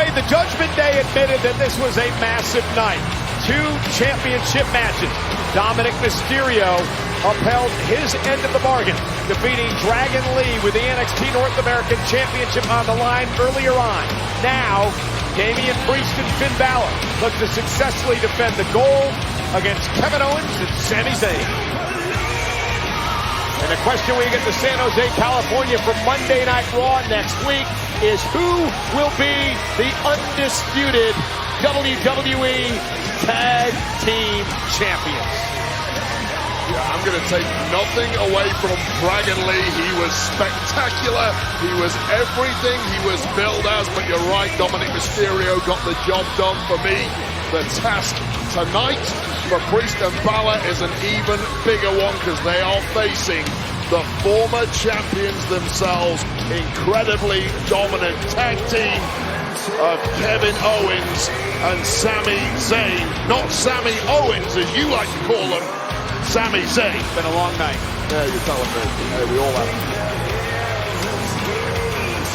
way, the Judgment Day admitted that this was a massive night. 2 championship matches. Dominic Mysterio upheld his end of the bargain, defeating Dragon Lee with the NXT North American Championship on the line earlier on. Now, Damian Priest and Finn Balor look to successfully defend the gold against Kevin Owens and Sami Zayn. And the question when you get to San Jose, California for Monday Night Raw next week is who will be the undisputed WWE Tag Team Champions? Yeah, I'm going to take nothing away from Dragon Lee. He was spectacular. He was everything he was billed as. But you're right, Dominic Mysterio got the job done for me. The task tonight for Priest and Balor is an even bigger one because they are facing the former champions themselves. Incredibly dominant tag team of Kevin Owens and Sami Zayn. Not Sammy Owens, as you like to call them. Sami Zayn. It's been a long night. Yeah, you're telling me. Hey, we all have.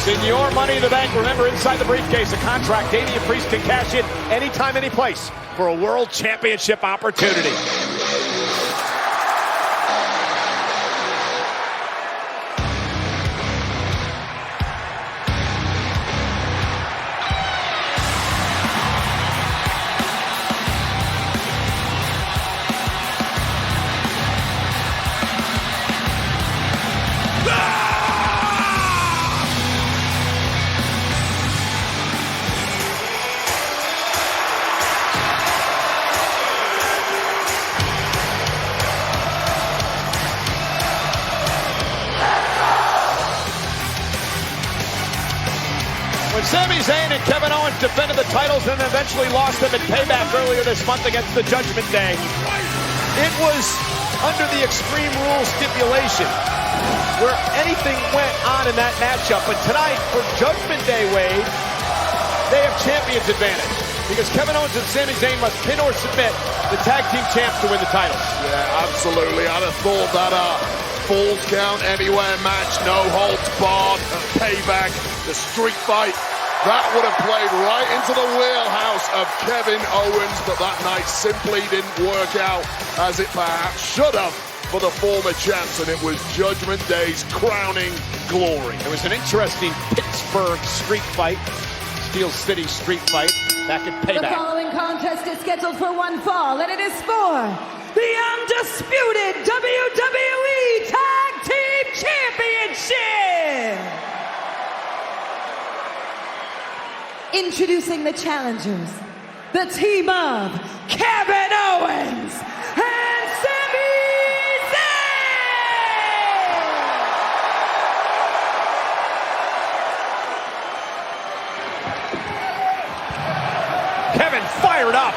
Senor Money in the Bank. Remember, inside the briefcase, a contract Damian Priest can cash in anytime, any place for a world championship opportunity. When Sami Zayn and Kevin Owens defended the titles and eventually lost them in Payback earlier this month against the Judgment Day, it was under the Extreme Rules stipulation where anything went on in that matchup. But tonight, for Judgment Day, Wade, they have champion's advantage because Kevin Owens and Sami Zayn must pin or submit the tag team champs to win the titles. Yeah, absolutely. I'd have thought that Falls Count Anywhere match, no holds barred, Payback, the street fight, that would have played right into the wheelhouse of Kevin Owens, but that night simply didn't work out as it perhaps should have for the former champs, and it was Judgment Day's crowning glory. It was an interesting Pittsburgh street fight, Steel City street fight back in Payback. The following contest is scheduled for one fall, and it is for the undisputed WWE Tag Team Championship. Introducing the challengers, the team of Kevin Owens and Sami Zayn! Kevin fired up.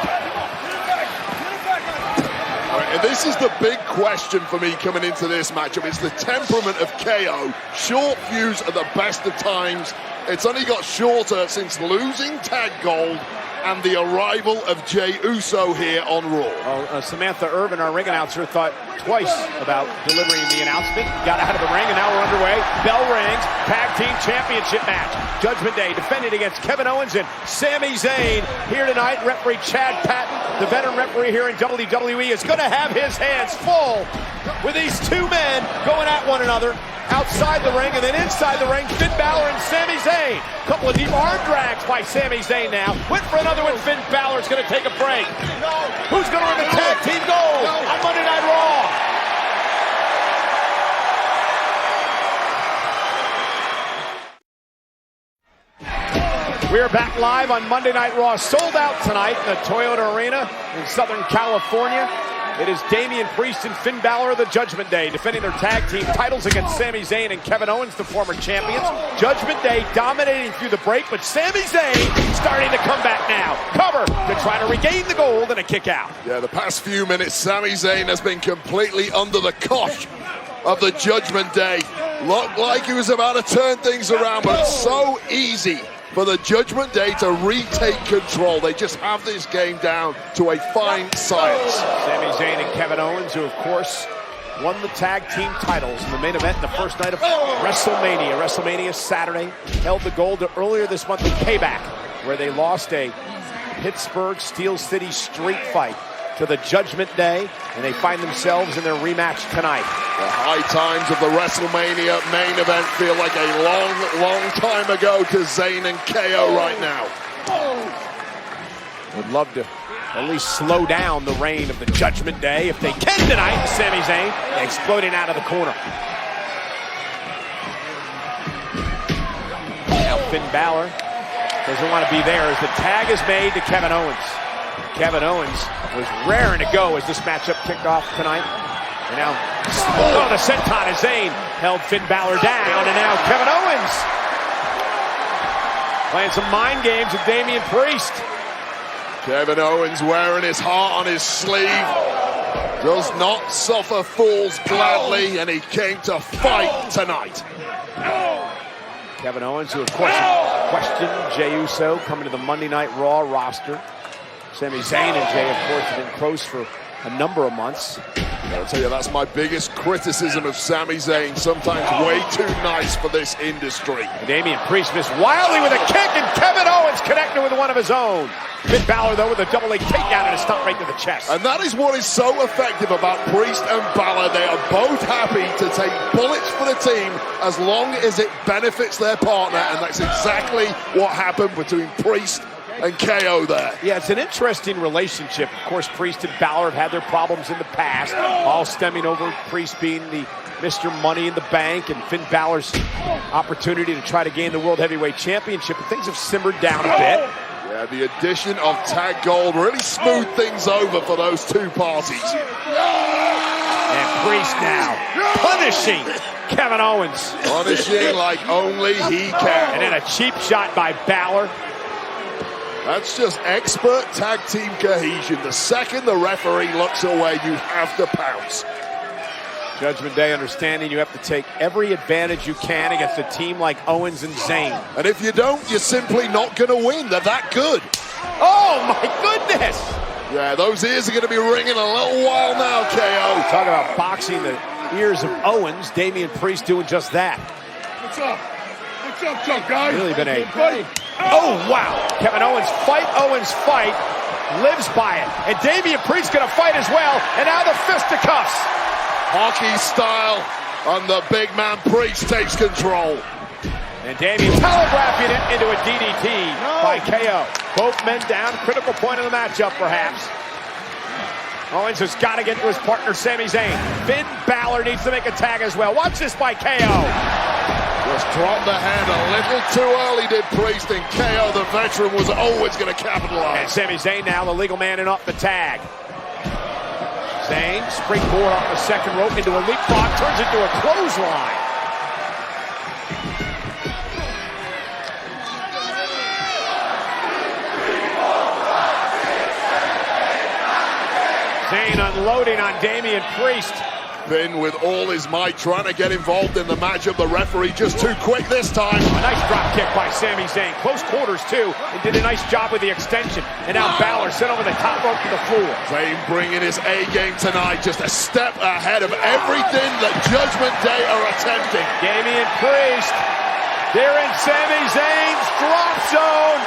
And this is the big question for me coming into this matchup. It's the temperament of KO. Short fuse at the best of times. It's only got shorter since losing Tag Gold and the arrival of Jey Uso here on Raw. Well, Samantha Irvin, our ring announcer, thought twice about delivering the announcement. Got out of the ring, and now we're underway. Bell rings. Tag Team Championship match. Judgment Day defending against Kevin Owens and Sami Zayn. Here tonight, referee Chad Patton, the veteran referee here in WWE, is going to have his hands full with these two men going at one another outside the ring, and then inside the ring, Finn Balor and Sami Zayn. Couple of deep arm drags by Sami Zayn now. Went for another one. Finn Balor's going to take a break. Who's going to win the tag team gold on Monday Night Raw? We are back live on Monday Night Raw. Sold out tonight in the Toyota Arena in Southern California. It is Damian Priest and Finn Balor of the Judgment Day defending their tag team titles against Sami Zayn and Kevin Owens, the former champions. Judgment Day dominating through the break, but Sami Zayn starting to come back now. Cover to try to regain the gold and a kick out. Yeah, the past few minutes, Sami Zayn has been completely under the cosh of the Judgment Day. Looked like he was about to turn things around, but it's so easy for the Judgment Day to retake control. They just have this game down to a fine science. Sami Zayn and Kevin Owens, who of course won the tag team titles in the main event in the first night of WrestleMania. WrestleMania Saturday held the gold earlier this month in Payback. where they lost a Pittsburgh Steel City street fight to the Judgment Day, and they find themselves in their rematch tonight. The high times of the WrestleMania main event feel like a long, long time ago to Zayn and KO right now. Would love to at least slow down the reign of the Judgment Day if they can tonight. Sami Zayn exploding out of the corner. Now Finn Balor doesn't want to be there as the tag is made to Kevin Owens. Kevin Owens was raring to go as this matchup kicked off tonight. And now, oh, the senton as Zayn held Finn Balor down, and now Kevin Owens playing some mind games with Damian Priest. Kevin Owens wearing his heart on his sleeve. Does not suffer fools gladly, and he came to fight tonight. Kevin Owens, who of course questioned Jey Uso coming to the Monday Night Raw roster. Sami Zayn and Jey, of course, have been close for a number of months. I'll tell you, that's my biggest criticism of Sami Zayn. Sometimes way too nice for this industry. And Damian Priest missed wildly with a kick, and Kevin Owens connected with one of his own. Finn Balor, though, with a double leg takedown and a stomp right to the chest. And that is what is so effective about Priest and Balor. They are both happy to take bullets for the team as long as it benefits their partner, and that's exactly what happened between Priest and KO there. Yeah, it's an interesting relationship. Of course, Priest and Balor have had their problems in the past, all stemming over Priest being the Mr. Money in the Bank and Finn Balor's opportunity to try to gain the World Heavyweight Championship. And things have simmered down a bit. Yeah, the addition of Tag Gold really smoothed things over for those two parties. And Priest now punishing Kevin Owens. Punishing like only he can. And then a cheap shot by Balor. That's just expert tag team cohesion. The second the referee looks away, you have to pounce. Judgment Day understanding you have to take every advantage you can against a team like Owens and Zayn. And if you don't, you're simply not going to win. They're that good. Oh, my goodness. Yeah, those ears are going to be ringing a little while now, KO. Talk about boxing the ears of Owens. Damian Priest doing just that. What's up? What's up, tough guy? Really been a... Oh, wow. Kevin Owens fight, lives by it. And Damian Priest going to fight as well. And now the fisticuffs. Hockey style, and the big man Priest takes control. And Damian telegraphing it into a DDT by KO. Both men down, critical point of the matchup perhaps. Owens has got to get to his partner Sami Zayn. Finn Balor needs to make a tag as well. Watch this by KO. Just dropped the hand a little too early, did Priest, and KO, the veteran, was always going to capitalize. And Sami Zayn now the legal man and off the tag. Zayn, springboard off the second rope into a leapfrog, turns into a clothesline. Zayn unloading on Damian Priest. Finn with all his might trying to get involved in the matchup. The referee just too quick this time. A nice drop kick by Sami Zayn. Close quarters too, and did a nice job with the extension. And now Balor sent over the top rope to the floor. Zayn bringing his A game tonight, just a step ahead of everything that Judgment Day are attempting. Damian Priest, they're in Sami Zayn's drop zone.